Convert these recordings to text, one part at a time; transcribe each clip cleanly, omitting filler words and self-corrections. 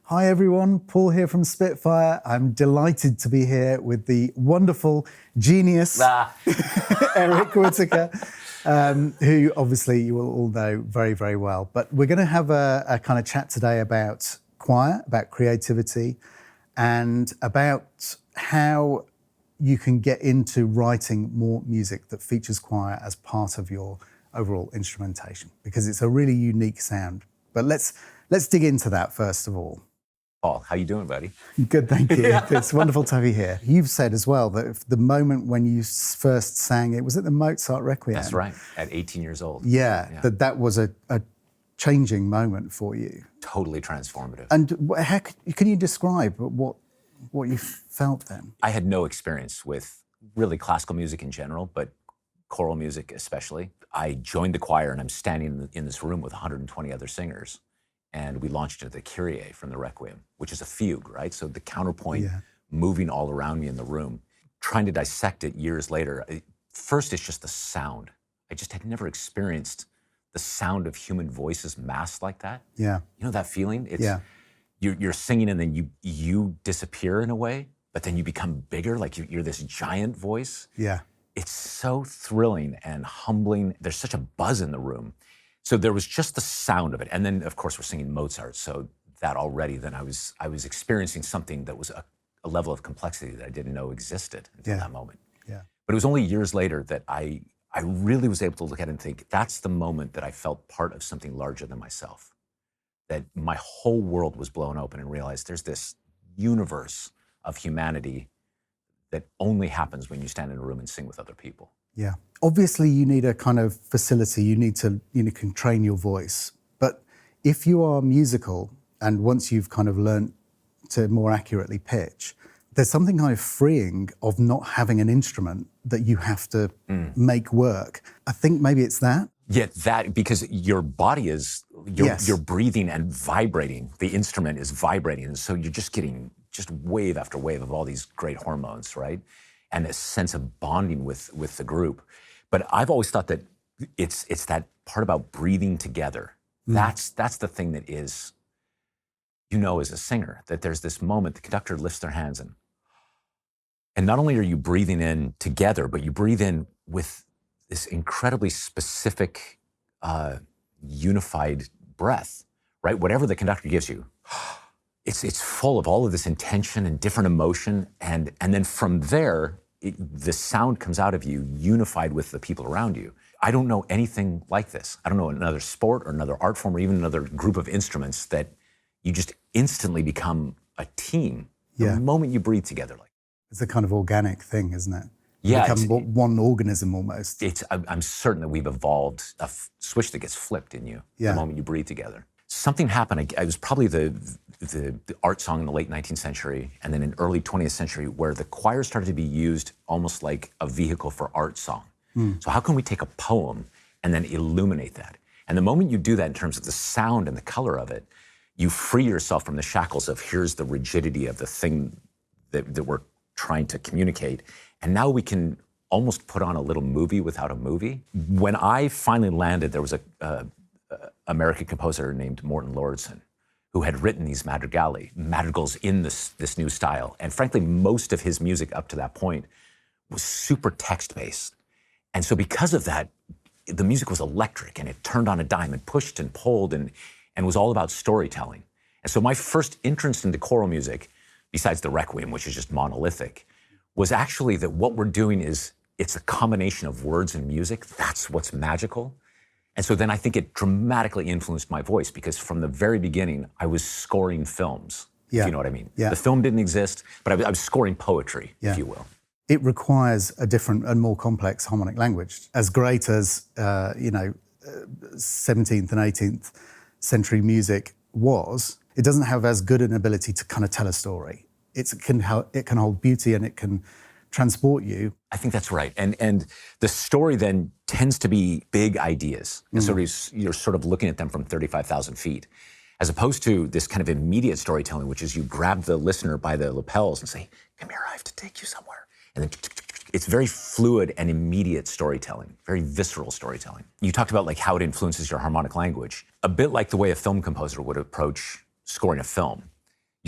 Hi everyone, Paul here from Spitfire. I'm delighted to be here with the wonderful genius, Eric Whitacre, who obviously you will all know very, very well. But we're going to have a kind of chat today about choir, about creativity, and about how you can get into writing more music that features choir as part of your overall instrumentation, because it's a really unique sound. But let's dig into that first of all. Paul, how you doing, buddy? Good, thank you. It's wonderful to have you here. You've said as well that if the moment when you first sang it, was it the Mozart Requiem? That's right, at 18 years old. Yeah. that was a changing moment for you. Totally transformative. And how can you describe what you felt then? I had no experience with really classical music in general, but choral music especially. I joined the choir and I'm standing in this room with 120 other singers. And we launched into the Kyrie from the Requiem, which is a fugue, right? So the counterpoint moving all around me in the room. Trying to dissect it years later, first it's just the sound. I just had never experienced the sound of human voices masked like that. Yeah. You know that feeling? It's, you're singing and then you disappear in a way, but then you become bigger, like you're this giant voice. Yeah. It's so thrilling and humbling. There's such a buzz in the room. So there was just the sound of it. And then, of course, we're singing Mozart. So that already, then I was experiencing something that was a level of complexity that I didn't know existed until that moment. Yeah. But it was only years later that I really was able to look at it and think, that's the moment that I felt part of something larger than myself. That my whole world was blown open and realized there's this universe of humanity that only happens when you stand in a room and sing with other people. Yeah. Obviously, you need a kind of facility. You can train your voice. But if you are musical, and once you've kind of learned to more accurately pitch, there's something kind of freeing of not having an instrument that you have to make work. I think maybe it's that. Yeah, that, because your body is, you're breathing and vibrating. The instrument is vibrating. And so you're just getting just wave after wave of all these great hormones, right? And a sense of bonding with the group. But I've always thought that it's that part about breathing together. That's the thing that is, as a singer, that there's this moment, the conductor lifts their hands and not only are you breathing in together, but you breathe in with this incredibly specific, unified breath, right? Whatever the conductor gives you, it's full of all of this intention and different emotion. And then from there, the sound comes out of you unified with the people around you. I don't know anything like this. I don't know another sport or another art form or even another group of instruments that you just instantly become a team the moment you breathe together. It's a kind of organic thing, isn't it? Yeah. You become one organism almost. I'm certain that we've evolved a switch that gets flipped in you the moment you breathe together. Something happened. It was probably the art song in the late 19th century and then in early 20th century where the choir started to be used almost like a vehicle for art song. So how can we take a poem and then illuminate that? And the moment you do that in terms of the sound and the color of it, you free yourself from the shackles of here's the rigidity of the thing that we're trying to communicate. And now we can almost put on a little movie without a movie. When I finally landed, there was a American composer named Morton Lordson, who had written these madrigals in this new style. And frankly, most of his music up to that point was super text-based. And so because of that, the music was electric and it turned on a dime and pushed and pulled and was all about storytelling. And so my first entrance into choral music, besides the Requiem, which is just monolithic, was actually that what we're doing it's a combination of words and music. That's what's magical. And so then I think it dramatically influenced my voice because from the very beginning, I was scoring films, if you know what I mean. The film didn't exist, but I was scoring poetry, if you will. It requires a different and more complex harmonic language. As great as, 17th and 18th century music was, it doesn't have as good an ability to kind of tell a story. It can hold beauty and it can transport you. I think that's right. And the story then tends to be big ideas. And so you're sort of looking at them from 35,000 feet, as opposed to this kind of immediate storytelling, which is you grab the listener by the lapels and say, come here, I have to take you somewhere. And then it's very fluid and immediate storytelling, very visceral storytelling. You talked about how it influences your harmonic language, a bit like the way a film composer would approach scoring a film.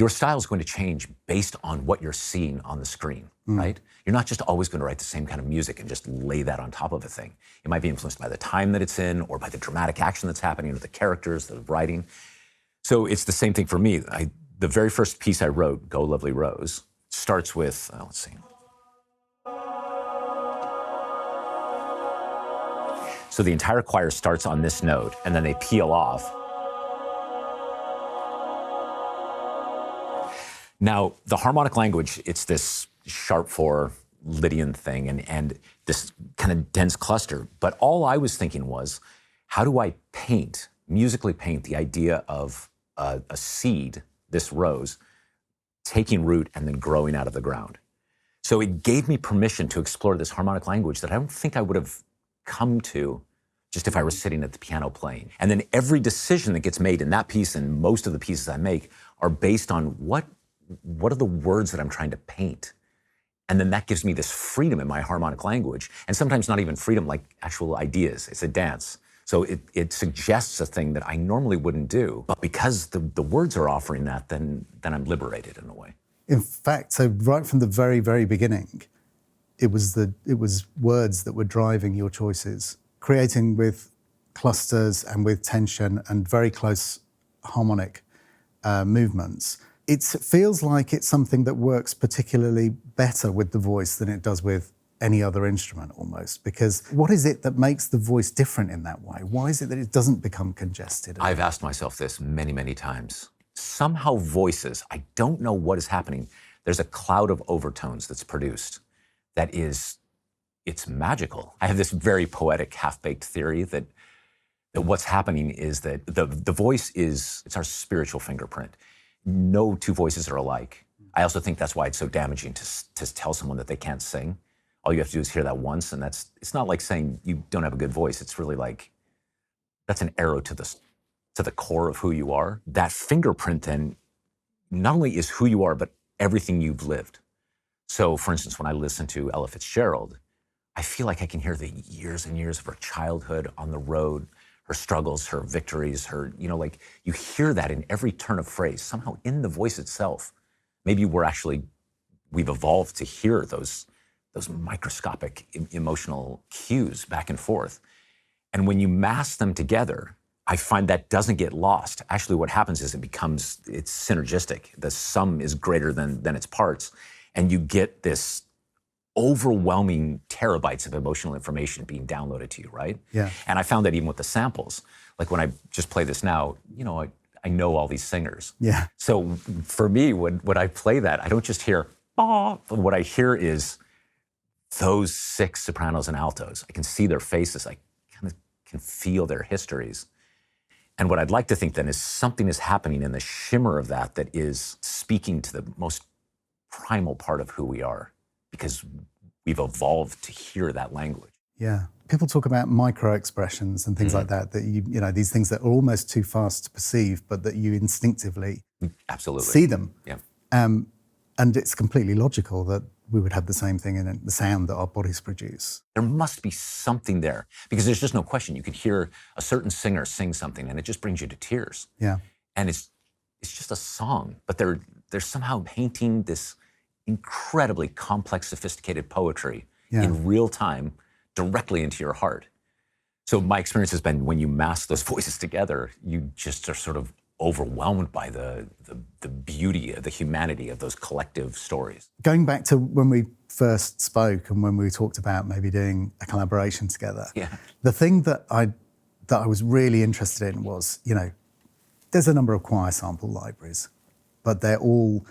your style is going to change based on what you're seeing on the screen, right? You're not just always going to write the same kind of music and just lay that on top of a thing. It might be influenced by the time that it's in, or by the dramatic action that's happening, or the characters, the writing. So it's the same thing for me. The very first piece I wrote, Go Lovely Rose, starts with, let's see. So the entire choir starts on this note, and then they peel off. Now, the harmonic language, it's this sharp 4 Lydian thing and this kind of dense cluster. But all I was thinking was, how do I musically paint the idea of a seed, this rose, taking root and then growing out of the ground? So it gave me permission to explore this harmonic language that I don't think I would have come to just if I were sitting at the piano playing. And then every decision that gets made in that piece and most of the pieces I make are based on what are the words that I'm trying to paint? And then that gives me this freedom in my harmonic language. And sometimes not even freedom, like actual ideas. It's a dance. So it suggests a thing that I normally wouldn't do. But because the words are offering that, then I'm liberated in a way. In fact, so right from the very, very beginning, it was words that were driving your choices, creating with clusters and with tension and very close harmonic movements. It feels like it's something that works particularly better with the voice than it does with any other instrument almost, because what is it that makes the voice different in that way? Why is it that it doesn't become congested? I've asked myself this many, many times. Somehow voices, I don't know what is happening. There's a cloud of overtones that's produced that it's magical. I have this very poetic, half-baked theory that what's happening is that the voice it's our spiritual fingerprint. No two voices are alike. I also think that's why it's so damaging to tell someone that they can't sing. All you have to do is hear that once, and it's not like saying you don't have a good voice. It's really like, that's an arrow to the core of who you are. That fingerprint then not only is who you are, but everything you've lived. So for instance, when I listen to Ella Fitzgerald, I feel like I can hear the years and years of her childhood on the road, her struggles, her victories, like you hear that in every turn of phrase, somehow in the voice itself. Maybe we've evolved to hear those microscopic emotional cues back and forth. And when you mass them together, I find that doesn't get lost. Actually, what happens is it's synergistic. The sum is greater than its parts. And you get this overwhelming terabytes of emotional information being downloaded to you, right? Yeah. And I found that even with the samples, like when I just play this now, I know all these singers. Yeah. So for me, when I play that, I don't just hear, what I hear is those 6 sopranos and altos. I can see their faces. I kind of can feel their histories. And what I'd like to think then is something is happening in the shimmer of that is speaking to the most primal part of who we are, because we've evolved to hear that language. Yeah. People talk about micro expressions and things like that these things that are almost too fast to perceive, but that you instinctively absolutely see them. Yeah. And it's completely logical that we would have the same thing in the sound that our bodies produce. There must be something there, because there's just no question. You could hear a certain singer sing something and it just brings you to tears. Yeah. And it's just a song, but they're somehow painting this incredibly complex, sophisticated poetry in real time directly into your heart. So my experience has been when you mass those voices together, you just are sort of overwhelmed by the beauty, the humanity of those collective stories. Going back to when we first spoke and when we talked about maybe doing a collaboration together, the thing that I was really interested in was, there's a number of choir sample libraries, but they're all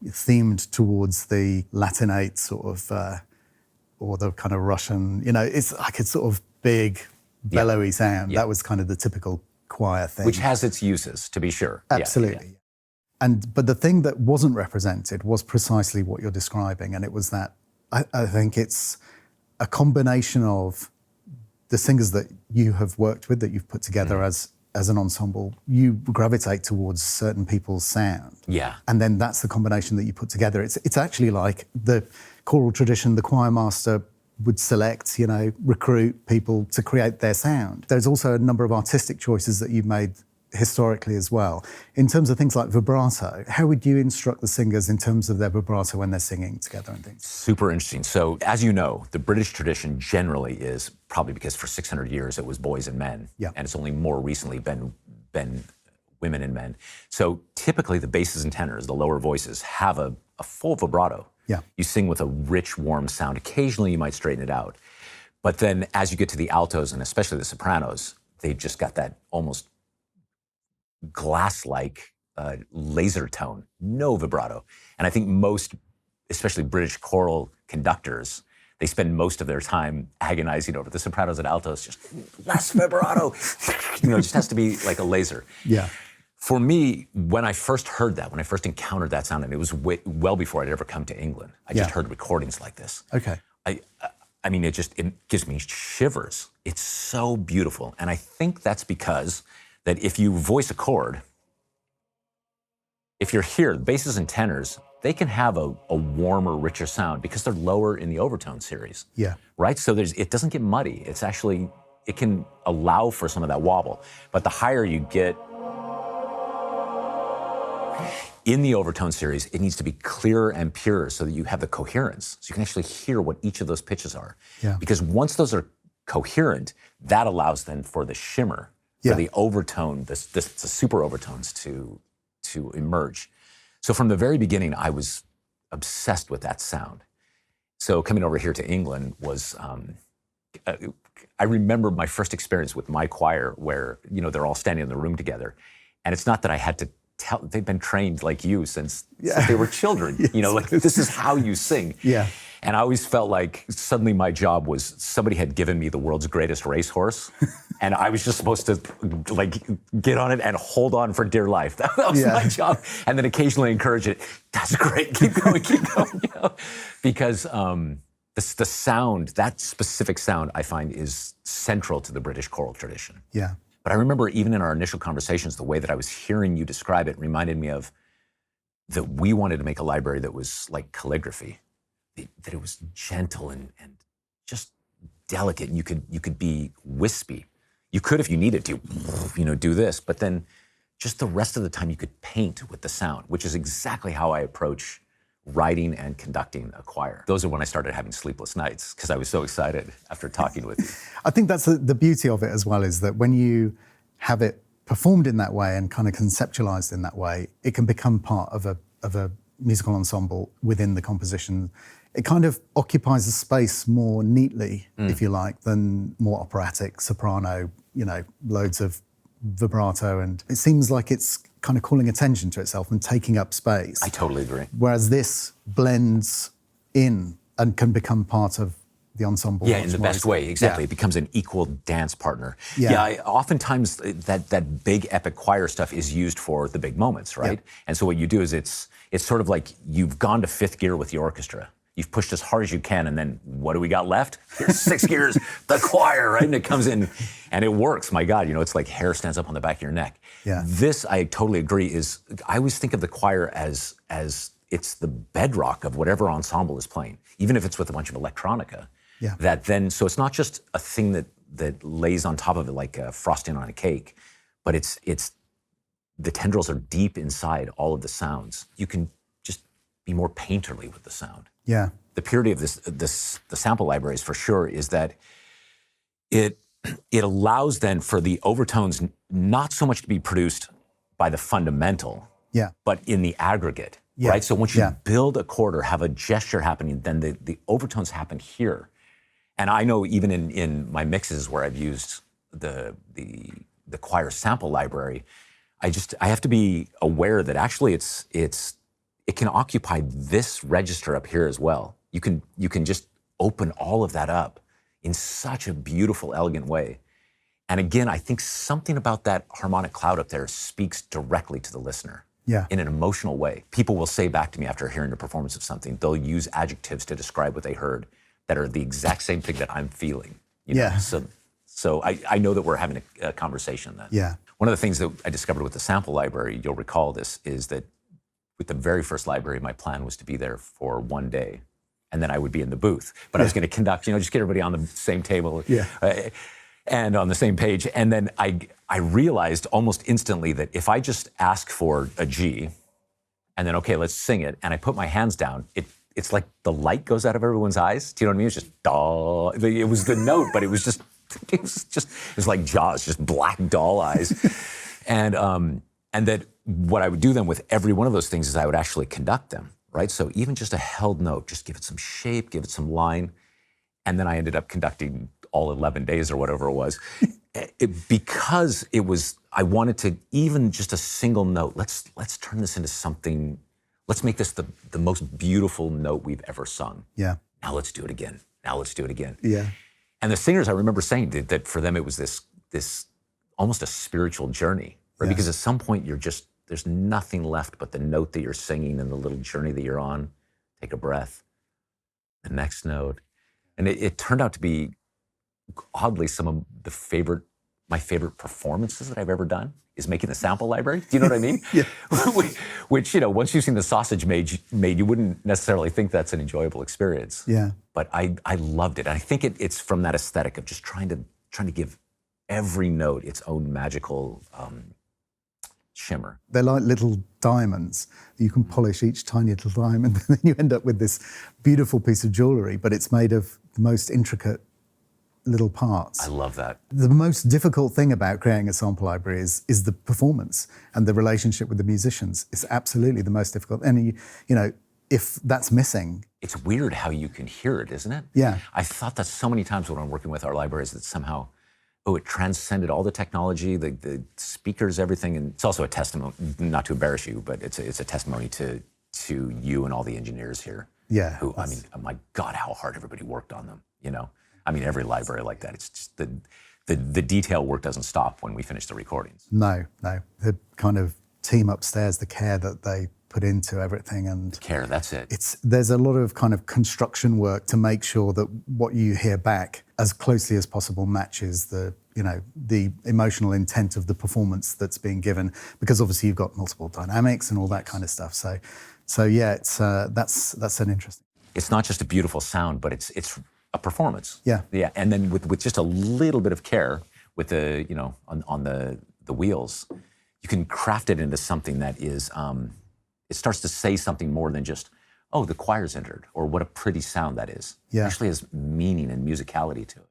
themed towards the Latinate sort of, or the kind of Russian, it's like a sort of big, bellowy sound. That was kind of the typical choir thing. Which has its uses, to be sure. Absolutely. But the thing that wasn't represented was precisely what you're describing. And it was that, I think it's a combination of the singers that you have worked with, that you've put together as an ensemble. You gravitate towards certain people's sound. Yeah. And then that's the combination that you put together. It's actually like the choral tradition, the choir master would select, recruit people to create their sound. There's also a number of artistic choices that you've made historically as well. In terms of things like vibrato, how would you instruct the singers in terms of their vibrato when they're singing together and things? Super interesting. So as you know, the British tradition generally is, probably because for 600 years it was boys and men, and it's only more recently been women and men. So typically the basses and tenors, the lower voices, have a full vibrato. You sing with a rich, warm sound. Occasionally you might straighten it out. But then as you get to the altos, and especially the sopranos, they've just got that almost glass-like laser tone, no vibrato. And I think most, especially British choral conductors, they spend most of their time agonizing over the sopranos and altos, just less vibrato. It just has to be like a laser. For me, when I first heard that, when I first encountered that sound, and it was well before I'd ever come to England, I just heard recordings like this. I mean, it gives me shivers. It's so beautiful. And I think that's because that if you voice a chord, if you're here, basses and tenors, they can have a warmer, richer sound because they're lower in the overtone series. Right? So it doesn't get muddy. It's actually, it can allow for some of that wobble. But the higher you get in the overtone series, it needs to be clearer and purer so that you have the coherence. So you can actually hear what each of those pitches are. Because once those are coherent, that allows then for the shimmer, for the overtone, the super overtones to emerge. So from the very beginning, I was obsessed with that sound. So coming over here to England was, I remember my first experience with my choir where, they're all standing in the room together. And it's not that I had to they've been trained like you since they were children. Like this is how you sing. And I always felt like suddenly my job was somebody had given me the world's greatest racehorse, and I was just supposed to like get on it and hold on for dear life. That was my job, and then occasionally encourage it. That's great. Keep going. Keep going. Because the sound, that specific sound, I find is central to the British choral tradition. But I remember even in our initial conversations, the way that I was hearing you describe it reminded me of that we wanted to make a library that was like calligraphy, that it was gentle and just delicate. And you could be wispy. You could, if you needed to, do this, but then just the rest of the time you could paint with the sound, which is exactly how I approach writing and conducting a choir. Those are when I started having sleepless nights because I was so excited after talking with you. I think that's the beauty of it as well, is that when you have it performed in that way and kind of conceptualized in that way, it can become part of a musical ensemble within the composition. It kind of occupies the space more neatly, if you like, than more operatic, soprano, loads of vibrato, and it seems like it's kind of calling attention to itself and taking up space. I totally agree. Whereas this blends in and can become part of the ensemble. In the best way, exactly. It becomes an equal dance partner. Oftentimes that big epic choir stuff is used for the big moments, right? And so what you do is it's sort of like you've gone to fifth gear with the orchestra. You've pushed as hard as you can, and then what do we got left? Here's 6 gears, the choir, right? And it comes in, and it works. My God, it's like hair stands up on the back of your neck. This, I totally agree, I always think of the choir as it's the bedrock of whatever ensemble is playing, even if it's with a bunch of electronica. So it's not just a thing that lays on top of it like frosting on a cake, but it's the tendrils are deep inside all of the sounds. You can just be more painterly with the sound. The purity of the sample libraries for sure is that it allows then for the overtones not so much to be produced by the fundamental, but in the aggregate, right? So once you build a chord or have a gesture happening, then the overtones happen here. And I know even in my mixes where I've used the choir sample library, I have to be aware that actually it can occupy this register up here as well. You can just open all of that up in such a beautiful, elegant way. And again, I think something about that harmonic cloud up there speaks directly to the listener in an emotional way. People will say back to me after hearing a performance of something, they'll use adjectives to describe what they heard that are the exact same thing that I'm feeling. So I know that we're having a conversation then. One of the things that I discovered with the sample library, you'll recall this, is that with the very first library, my plan was to be there for 1 day, and then I would be in the booth. But I was going to conduct, just get everybody on the same table. and on the same page. And then I realized almost instantly that if I just ask for a G, and then, okay, let's sing it, and I put my hands down, it's like the light goes out of everyone's eyes. Do you know what I mean? It's just, duh. It was the note, but it was like Jaws, just black doll eyes. And that what I would do then with every one of those things is I would actually conduct them, right? So even just a held note, just give it some shape, give it some line. And then I ended up conducting all 11 days or whatever it was. Because it was, I wanted to, even just a single note, let's turn this into something, let's make this the most beautiful note we've ever sung. Yeah. Now let's do it again. Now let's do it again. Yeah. And the singers, I remember saying that for them it was this almost a spiritual journey, right? Yeah. Because at some point there's nothing left but the note that you're singing and the little journey that you're on. Take a breath, the next note. And it turned out to be oddly some of my favorite performances that I've ever done is making the sample library. Do you know what I mean? Yeah. Which, once you've seen the sausage made, you wouldn't necessarily think that's an enjoyable experience. Yeah. But I loved it. And I think it's from that aesthetic of just trying to give every note its own magical shimmer. They're like little diamonds. You can polish each tiny little diamond, and then you end up with this beautiful piece of jewelry, but it's made of the most intricate little parts. I love that. The most difficult thing about creating a sample library is the performance and the relationship with the musicians. It's absolutely the most difficult. And if that's missing. It's weird how you can hear it, isn't it? Yeah. I thought that so many times when I'm working with our libraries that somehow, it transcended all the technology, the speakers, everything. And it's also a testimony, not to embarrass you, but it's a testimony to you and all the engineers here. Yeah. Who, I mean, oh my God, how hard everybody worked on them, I mean, every library like that, it's just the detail work doesn't stop when we finish the recordings. No. The kind of team upstairs, the care that they put into everything, and care, that's it. There's a lot of kind of construction work to make sure that what you hear back as closely as possible matches the emotional intent of the performance that's being given, because obviously you've got multiple dynamics and all that kind of stuff. So yeah, it's that's an interesting. It's not just a beautiful sound, but it's a performance. Yeah. Yeah. And then with just a little bit of care with the, on the wheels, you can craft it into something that is, it starts to say something more than just, oh, the choir's entered, or what a pretty sound that is. Yeah. It actually has meaning and musicality to it.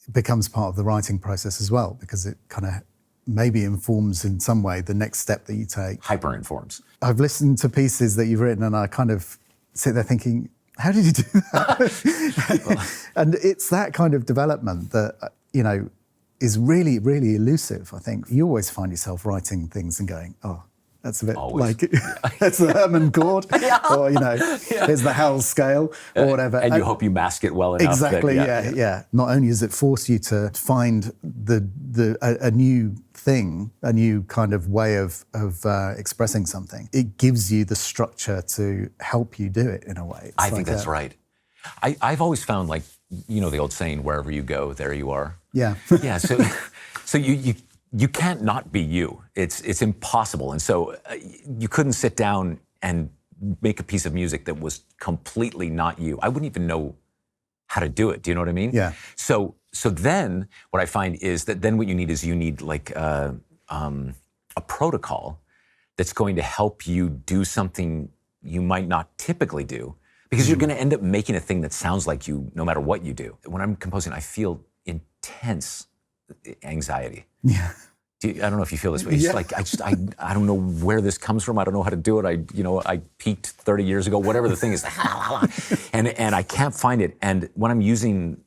It becomes part of the writing process as well, because it kind of maybe informs in some way the next step that you take. Hyper informs. I've listened to pieces that you've written and I kind of sit there thinking, how did you do that? And it's that kind of development that, is really, really elusive, I think. You always find yourself writing things and going, oh, that's a bit Always. like, that's the Herman chord, or, here's the Howell scale, or whatever. And you hope you mask it well enough. Exactly, yeah. Not only does it force you to find a new thing, a new kind of way of expressing something, it gives you the structure to help you do it in a way. I think that's right. I've always found, like, the old saying, wherever you go, there you are. Yeah. Yeah, so you can't not be you. It's impossible. And so you couldn't sit down and make a piece of music that was completely not you. I wouldn't even know how to do it. Do you know what I mean? Yeah. So then what I find is that then what you need like a protocol that's going to help you do something you might not typically do, because you're going to end up making a thing that sounds like you no matter what you do. When I'm composing, I feel intense anxiety. Yeah. I don't know if you feel this way. It's like, I don't know where this comes from. I don't know how to do it. I peaked 30 years ago, whatever the thing is. and I can't find it. And when I'm using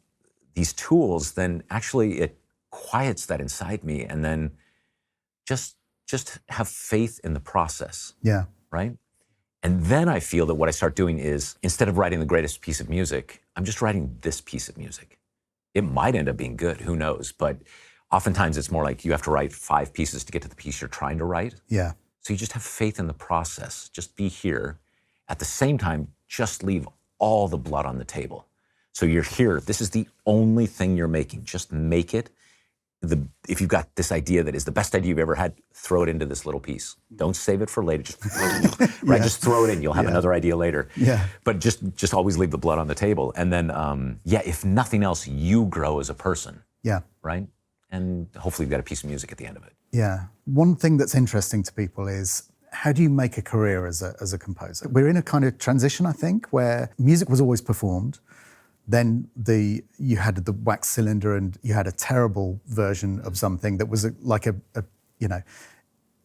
these tools, then actually it quiets that inside me, and then just have faith in the process. Yeah. Right? And then I feel that what I start doing is, instead of writing the greatest piece of music, I'm just writing this piece of music. It might end up being good, who knows? But oftentimes it's more like you have to write 5 pieces to get to the piece you're trying to write. Yeah. So you just have faith in the process. Just be here. At the same time, just leave all the blood on the table. So you're here. This is the only thing you're making. Just make it. If you've got this idea that is the best idea you've ever had, throw it into this little piece. Don't save it for later. Just, right, just throw it in. You'll have another idea later. Yeah. But just always leave the blood on the table. And then, if nothing else, you grow as a person. Yeah. Right? and hopefully you've got a piece of music at the end of it. Yeah. One thing that's interesting to people is, how do you make a career as a composer? We're in a kind of transition, I think, where music was always performed. Then you had the wax cylinder, and you had a terrible version of something that was like a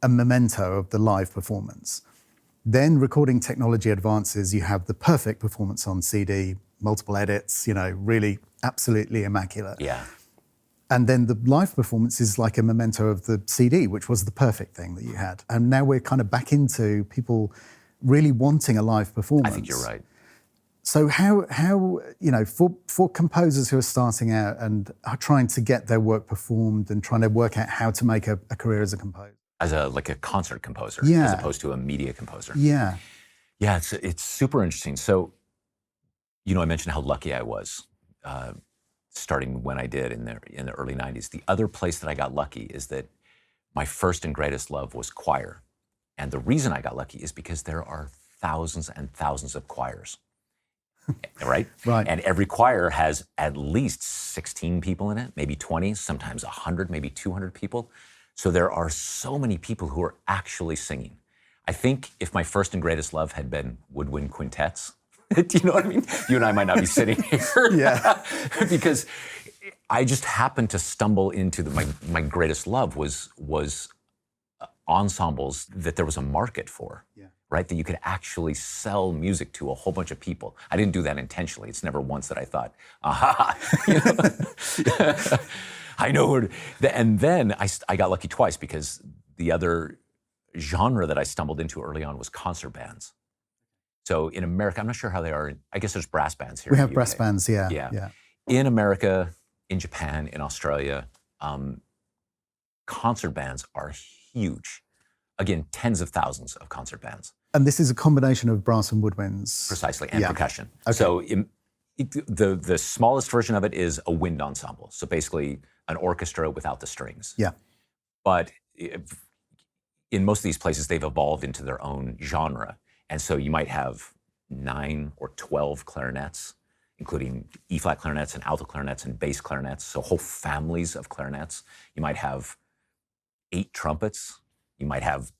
memento of the live performance. Then recording technology advances, you have the perfect performance on CD, multiple edits, really absolutely immaculate. Yeah. And then the live performance is like a memento of the CD, which was the perfect thing that you had. And now we're kind of back into people really wanting a live performance. I think you're right. So how for composers who are starting out and are trying to get their work performed and trying to work out how to make a career as a composer? As a concert composer, Yeah. as opposed to a media composer. Yeah. Yeah, it's super interesting. So, I mentioned how lucky I was starting when I did in the early 90s. The other place that I got lucky is that my first and greatest love was choir. And the reason I got lucky is because there are thousands and thousands of choirs, right? Right. And every choir has at least 16 people in it, maybe 20, sometimes 100, maybe 200 people. So there are so many people who are actually singing. I think if my first and greatest love had been woodwind quintets, do you know what I mean? You and I might not be sitting here. Yeah. Because I just happened to stumble into my greatest love was ensembles that there was a market for, right? That you could actually sell music to a whole bunch of people. I didn't do that intentionally. It's never once that I thought, aha, I know where to, and then I got lucky twice, because the other genre that I stumbled into early on was concert bands. So in America, I'm not sure how they are. I guess there's brass bands here. We have brass bands, yeah. In America, in Japan, in Australia, concert bands are huge. Again, tens of thousands of concert bands. And this is a combination of brass and woodwinds. Precisely, and percussion. Okay. So the smallest version of it is a wind ensemble. So basically an orchestra without the strings. Yeah. But in most of these places, they've evolved into their own genre. And so you might have 9 or 12 clarinets, including E-flat clarinets and alto clarinets and bass clarinets, so whole families of clarinets. You might have 8 trumpets. You might have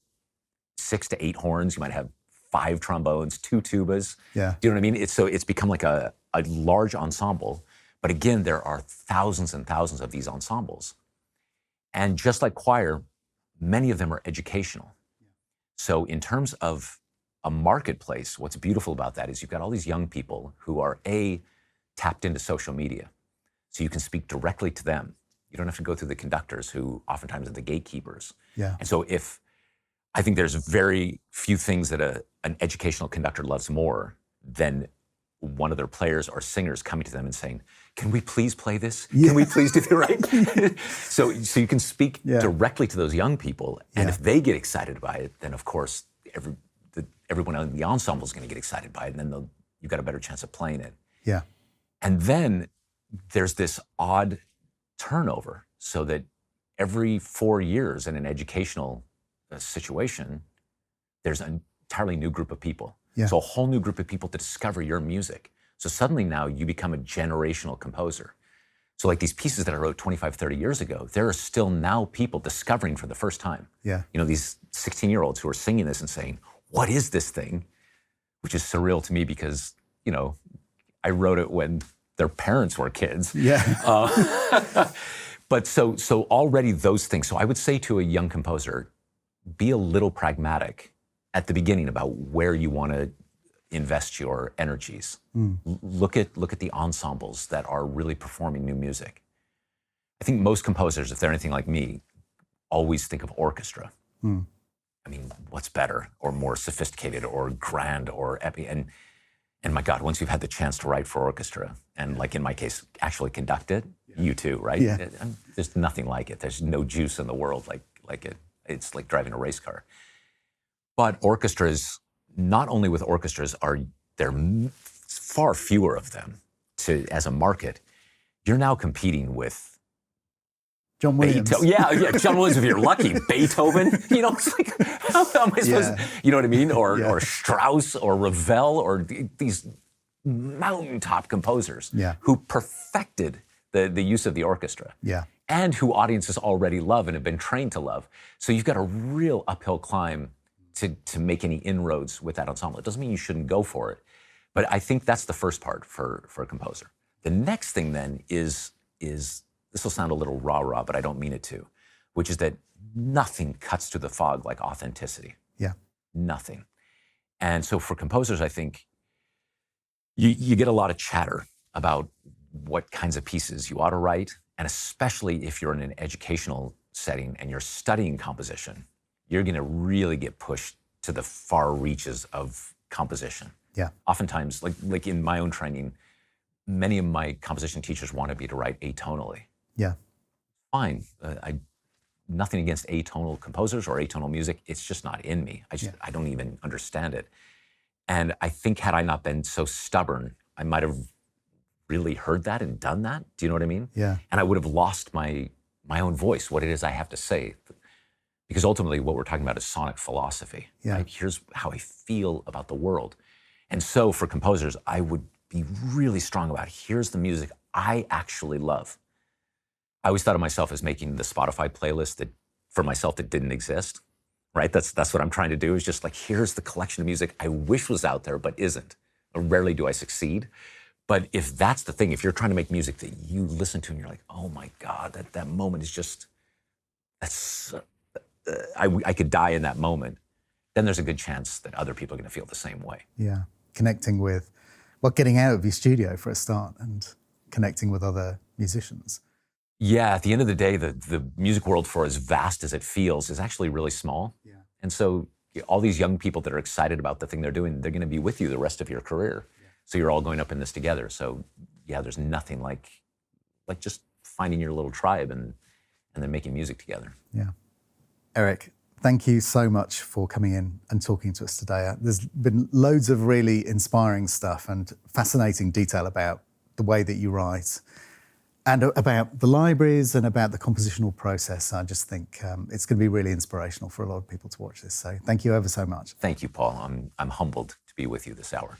6 to 8 horns. You might have 5 trombones, 2 tubas. Yeah. Do you know what I mean? It's become like a large ensemble. But again, there are thousands and thousands of these ensembles. And just like choir, many of them are educational. So in terms of a marketplace, what's beautiful about that is you've got all these young people who are tapped into social media. So you can speak directly to them. You don't have to go through the conductors, who oftentimes are the gatekeepers. Yeah. And so I think there's very few things that an educational conductor loves more than one of their players or singers coming to them and saying, "Can we please play this? Yeah. Can we please do the right?" So you can speak directly to those young people. And if they get excited by it, then of course, everyone in the ensemble is going to get excited by it, and then you've got a better chance of playing it. Yeah. And then there's this odd turnover, so that every 4 years in an educational situation, there's an entirely new group of people. Yeah. So a whole new group of people to discover your music. So suddenly now you become a generational composer. So like these pieces that I wrote 25, 30 years ago, there are still now people discovering for the first time. Yeah. These 16-year-olds who are singing this and saying, "What is this thing?" Which is surreal to me because, I wrote it when their parents were kids. Yeah. But so already those things. So I would say to a young composer, be a little pragmatic at the beginning about where you want to invest your energies. Look at the ensembles that are really performing new music. I think most composers, if they're anything like me, always think of orchestra. I mean, what's better or more sophisticated or grand or epic? And my God, once you've had the chance to write for orchestra, and like in my case, actually conduct it, you too, right? Yeah. There's nothing like it. There's no juice in the world like it. It's like driving a race car. But orchestras, not only with orchestras, there far fewer of them as a market. You're now competing with John Williams. Yeah, John Williams if you're lucky. Beethoven, it's like, how am I supposed to, you know what I mean? Or Strauss or Ravel or these mountaintop composers who perfected the use of the orchestra. Yeah. and who audiences already love and have been trained to love. So you've got a real uphill climb to make any inroads with that ensemble. It doesn't mean you shouldn't go for it, but I think that's the first part for a composer. The next thing then is this will sound a little rah-rah, but I don't mean it to, which is that nothing cuts through the fog like authenticity. Yeah. Nothing. And so for composers, I think you get a lot of chatter about what kinds of pieces you ought to write, and especially if you're in an educational setting and you're studying composition, you're going to really get pushed to the far reaches of composition. Yeah. Oftentimes, like in my own training, many of my composition teachers wanted me to write atonally. Yeah. Fine. Nothing against atonal composers or atonal music. It's just not in me. I don't even understand it. And I think had I not been so stubborn, I might have really heard that and done that. Do you know what I mean? Yeah. And I would have lost my own voice, what it is I have to say. Because ultimately what we're talking about is sonic philosophy. Yeah. Right? Here's how I feel about the world. And so for composers, I would be really strong about, here's the music I actually love. I always thought of myself as making the Spotify playlist that for myself that didn't exist, right? That's what I'm trying to do, is just like, here's the collection of music I wish was out there, but isn't. Rarely do I succeed. But if that's the thing, if you're trying to make music that you listen to and you're like, oh my God, that moment is just, I could die in that moment, then there's a good chance that other people are going to feel the same way. Yeah. Connecting with, well, getting out of your studio for a start and connecting with other musicians. Yeah, at the end of the day, the music world, for as vast as it feels, is actually really small. Yeah. And so all these young people that are excited about the thing they're doing, they're going to be with you the rest of your career. Yeah. So you're all going up in this together. So yeah, there's nothing like just finding your little tribe and then making music together. Yeah. Eric, thank you so much for coming in and talking to us today. There's been loads of really inspiring stuff and fascinating detail about the way that you write and about the libraries and about the compositional process. I just think it's going to be really inspirational for a lot of people to watch this. So thank you ever so much. Thank you, Paul. I'm humbled to be with you this hour.